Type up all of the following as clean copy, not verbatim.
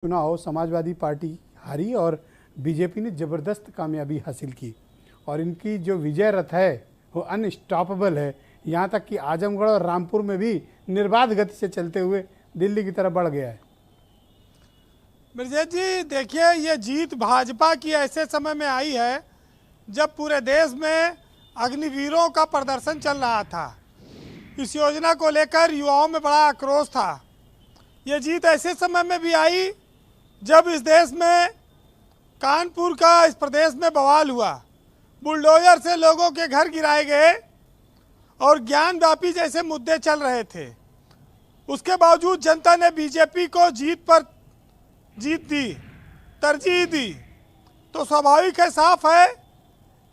चुनाव समाजवादी पार्टी हारी और बीजेपी ने ज़बरदस्त कामयाबी हासिल की और इनकी जो विजय रथ है वो अनस्टॉपेबल है। यहाँ तक कि आजमगढ़ और रामपुर में भी निर्बाध गति से चलते हुए दिल्ली की तरफ बढ़ गया है। ब्रजेश जी, देखिए, ये जीत भाजपा की ऐसे समय में आई है जब पूरे देश में अग्निवीरों का प्रदर्शन चल रहा था। इस योजना को लेकर युवाओं में बड़ा आक्रोश था। ये जीत ऐसे समय में भी आई जब इस देश में कानपुर का इस प्रदेश में बवाल हुआ, बुलडोजर से लोगों के घर गिराए गए और ज्ञान व्यापी जैसे मुद्दे चल रहे थे। उसके बावजूद जनता ने बीजेपी को जीत पर जीत दी, तरजीह दी। तो स्वाभाविक है, साफ है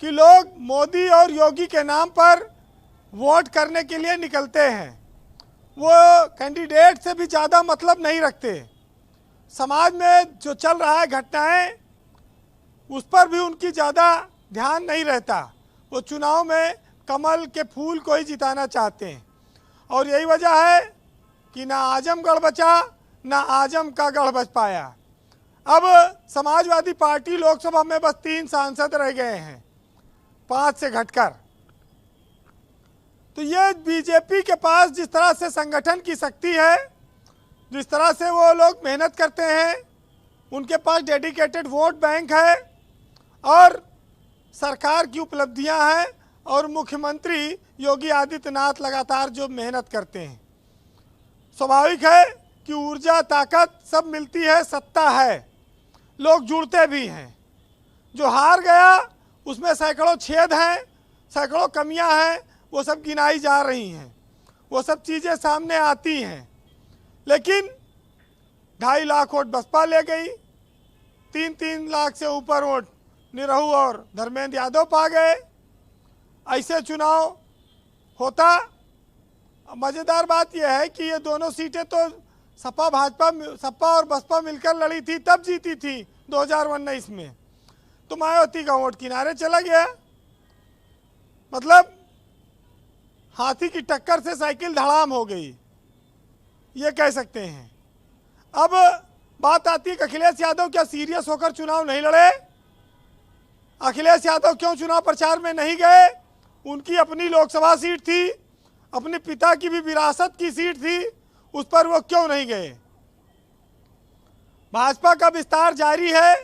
कि लोग मोदी और योगी के नाम पर वोट करने के लिए निकलते हैं। वो कैंडिडेट से भी ज़्यादा मतलब नहीं रखते। समाज में जो चल रहा है घटनाएं, उस पर भी उनकी ज़्यादा ध्यान नहीं रहता। वो चुनाव में कमल के फूल को ही जिताना चाहते हैं और यही वजह है कि ना आजमगढ़ बचा ना आजम का गढ़ बच पाया। अब समाजवादी पार्टी लोकसभा में बस 3 सांसद रह गए हैं, 5 से घटकर। तो ये बीजेपी के पास जिस तरह से संगठन की शक्ति है, जिस तरह से वो लोग मेहनत करते हैं, उनके पास डेडिकेटेड वोट बैंक है और सरकार की उपलब्धियां हैं और मुख्यमंत्री योगी आदित्यनाथ लगातार जो मेहनत करते हैं। स्वाभाविक है कि ऊर्जा, ताकत सब मिलती है, सत्ता है, लोग जुड़ते भी हैं। जो हार गया उसमें सैकड़ों छेद हैं, सैकड़ों कमियां हैं, वो सब गिनाई जा रही हैं, वो सब चीज़ें सामने आती हैं। लेकिन 2.5 लाख वोट बसपा ले गई, 3-3 लाख से ऊपर वोट निरहू और धर्मेंद्र यादव पा गए। ऐसे चुनाव होता। मज़ेदार बात यह है कि ये दोनों सीटें तो सपा और बसपा मिलकर लड़ी थी, तब जीती थी 2019 में। तो मायावती का वोट किनारे चला गया। मतलब हाथी की टक्कर से साइकिल धड़ाम हो गई, ये कह सकते हैं। अब बात आती है कि अखिलेश यादव क्या सीरियस होकर चुनाव नहीं लड़े? अखिलेश यादव क्यों चुनाव प्रचार में नहीं गए? उनकी अपनी लोकसभा सीट थी, अपने पिता की भी विरासत की सीट थी, उस पर वो क्यों नहीं गए? भाजपा का विस्तार जारी है,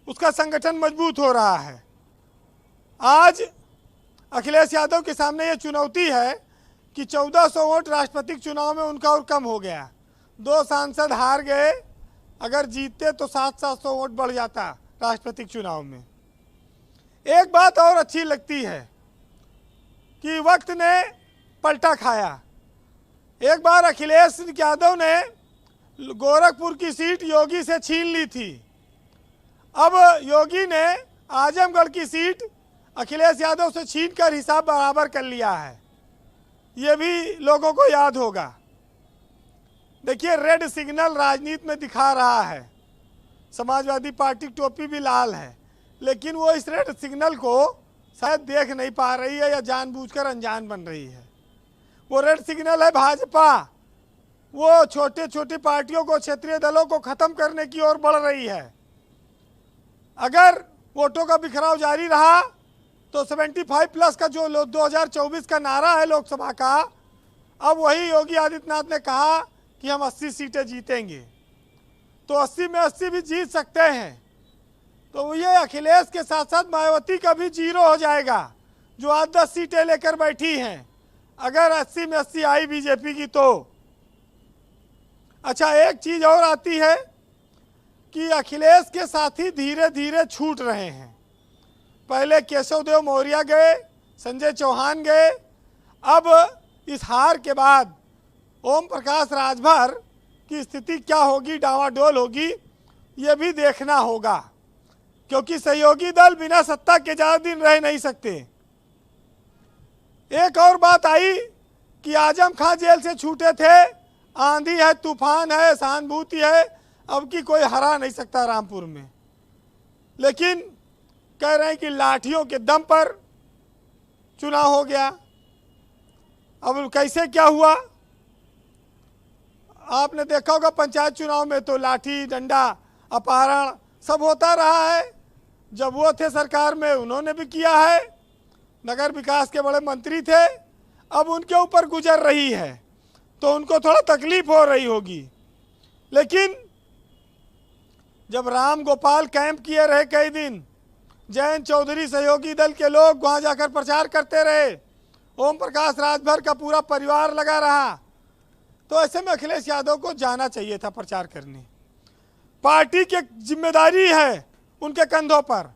उसका संगठन मजबूत हो रहा है। आज अखिलेश यादव के सामने ये चुनौती है कि 1400 वोट राष्ट्रपति चुनाव में उनका और कम हो गया। 2 सांसद हार गए, अगर जीतते तो 700 वोट बढ़ जाता राष्ट्रपति चुनाव में। एक बात और अच्छी लगती है कि वक्त ने पलटा खाया। एक बार अखिलेश यादव ने गोरखपुर की सीट योगी से छीन ली थी। अब योगी ने आजमगढ़ की सीट अखिलेश यादव से छीनकर हिसाब बराबर कर लिया है। ये भी लोगों को याद होगा। देखिए, रेड सिग्नल राजनीति में दिखा रहा है। समाजवादी पार्टी की टोपी भी लाल है, लेकिन वो इस रेड सिग्नल को शायद देख नहीं पा रही है या जानबूझकर अनजान बन रही है। वो रेड सिग्नल है भाजपा। वो छोटे छोटे पार्टियों को, क्षेत्रीय दलों को खत्म करने की ओर बढ़ रही है। अगर वोटों का बिखराव जारी रहा तो 75+ का जो 2024 का नारा है लोकसभा का, अब वही योगी आदित्यनाथ ने कहा कि हम 80 सीटें जीतेंगे। तो 80 में 80 भी जीत सकते हैं। तो ये अखिलेश के साथ साथ मायावती का भी 0 हो जाएगा, जो 8-10 सीटें लेकर बैठी हैं, अगर 80 में 80 आई बीजेपी की तो। अच्छा, एक चीज़ और आती है कि अखिलेश के साथी धीरे धीरे छूट रहे हैं। पहले केशव देव मौर्य गए, संजय चौहान गए, अब इस हार के बाद ओम प्रकाश राजभर की स्थिति क्या होगी, डावाडोल होगी, ये भी देखना होगा, क्योंकि सहयोगी दल बिना सत्ता के ज़्यादा दिन रह नहीं सकते। एक और बात आई कि आजम खां जेल से छूटे थे, आंधी है, तूफान है, सहानुभूति है, अब की कोई हरा नहीं सकता रामपुर में। लेकिन कह रहे हैं कि लाठियों के दम पर चुनाव हो गया। अब कैसे क्या हुआ? आपने देखा होगा पंचायत चुनाव में तो लाठी डंडा अपहरण सब होता रहा है। जब वो थे सरकार में उन्होंने भी किया है, नगर विकास के बड़े मंत्री थे, अब उनके ऊपर गुजर रही है तो उनको थोड़ा तकलीफ हो रही होगी। लेकिन जब राम गोपाल कैंप किए रहे कई दिन, जयंत चौधरी सहयोगी दल के लोग वहां जाकर प्रचार करते रहे, ओम प्रकाश राजभर का पूरा परिवार लगा रहा, तो ऐसे में अखिलेश यादव को जाना चाहिए था प्रचार करने। पार्टी की जिम्मेदारी है उनके कंधों पर,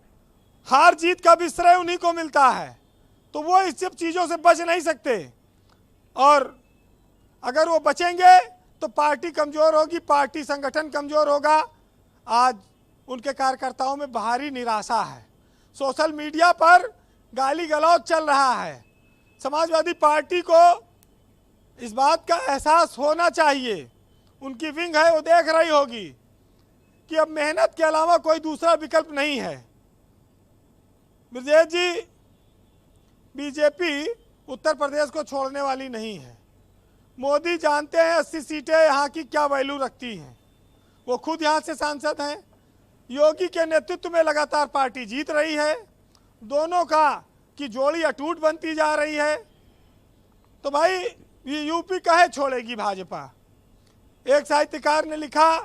हार जीत का भी श्रेय उन्हीं को मिलता है, तो वो इस सब चीज़ों से बच नहीं सकते। और अगर वो बचेंगे तो पार्टी कमज़ोर होगी, पार्टी संगठन कमज़ोर होगा। आज उनके कार्यकर्ताओं में भारी निराशा है, सोशल मीडिया पर गाली गलौज चल रहा है। समाजवादी पार्टी को इस बात का एहसास होना चाहिए, उनकी विंग है वो देख रही होगी कि अब मेहनत के अलावा कोई दूसरा विकल्प नहीं है। ब्रजेश जी, बीजेपी उत्तर प्रदेश को छोड़ने वाली नहीं है। मोदी जानते हैं 80 सीटें यहाँ की क्या वैल्यू रखती हैं, वो खुद यहाँ से सांसद हैं। योगी के नेतृत्व में लगातार पार्टी जीत रही है, दोनों का की जोड़ी अटूट बनती जा रही है। तो भाई ये यूपी काहे छोड़ेगी भाजपा। एक साहित्यकार ने लिखा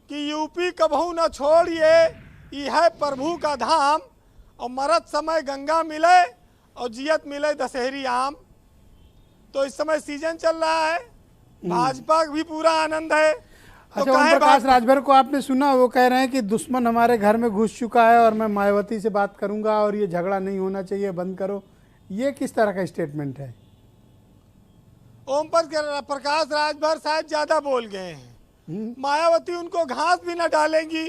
कि यूपी कबहू न छोड़िए, यह है प्रभु का धाम, और मरत समय गंगा मिले और जियत मिले दशहरी आम। तो इस समय सीजन चल रहा है, भाजपा भी पूरा आनंद है। तो अच्छा, ओम प्रकाश राजभर को आपने सुना, वो कह रहे हैं कि दुश्मन हमारे घर में घुस चुका है और मैं मायावती से बात करूंगा और ये झगड़ा नहीं होना चाहिए, बंद करो। ये किस तरह का स्टेटमेंट है? ओम प्रकाश राजभर शायद ज्यादा बोल गए हैं। मायावती उनको घास भी न डालेंगी,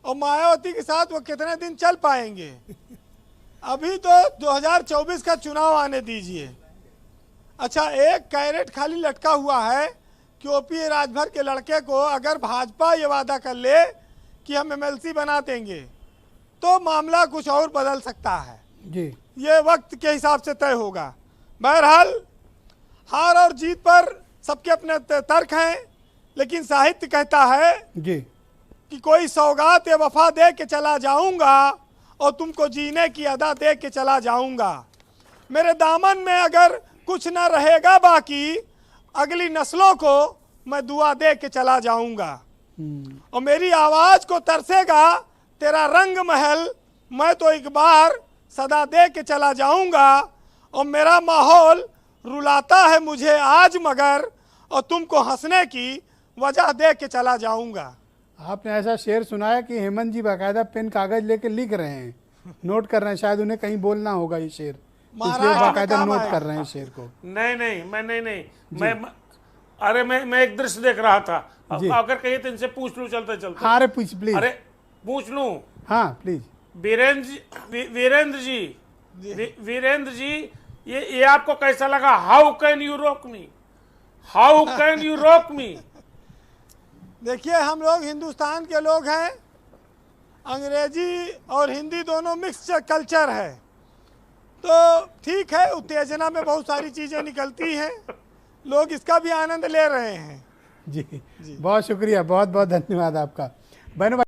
और मायावती के साथ वो कितने दिन चल पाएंगे। अभी तो 2024 का चुनाव आने दीजिए। अच्छा, एक कैरेट खाली लटका हुआ है कि ओपी राजभर के लड़के को अगर भाजपा ये वादा कर ले कि हम एमएलसी बना देंगे तो मामला कुछ और बदल सकता है जी। ये वक्त के हिसाब से तय होगा। बहरहाल हार और जीत पर सबके अपने तर्क हैं, लेकिन साहित्य कहता है जी कि कोई सौगात या वफा दे के चला जाऊंगा और तुमको जीने की अदा दे के चला जाऊंगा। मेरे दामन में अगर कुछ न रहेगा बाकी, अगली नस्लों को मैं दुआ दे के चला जाऊंगा। और मेरी आवाज को तरसेगा तेरा रंग महल, मैं तो एक बार सदा दे के चला जाऊंगा। और मेरा माहौल रुलाता है मुझे आज मगर, और तुमको हंसने की वजह दे के चला जाऊंगा। आपने ऐसा शेर सुनाया कि हेमंत जी बाकायदा पेन कागज लेके लिख रहे हैं, नोट कर रहे हैं, शायद उन्हें कहीं बोलना होगा ये शेर, इसलिए बाकायदा नोट कर रहे हैं शेर को। नहीं मैं एक दृश्य देख रहा था, अगर कहिए तो इनसे पूछ लूं चलते चलते। हाँ, अरे प्लीज। अरे पूछ लूं? हाँ प्लीज। वीरेंद्र जी, ये आपको कैसा लगा? हाउ कैन यू रोक मी, हाउ कैन यू रोक मी? देखिए, हम लोग हिंदुस्तान के लोग हैं, अंग्रेजी और हिंदी दोनों मिक्स कल्चर है, तो ठीक है, उत्तेजना में बहुत सारी चीजें निकलती हैं, लोग इसका भी आनंद ले रहे हैं। जी, बहुत शुक्रिया, बहुत बहुत धन्यवाद आपका। बहनों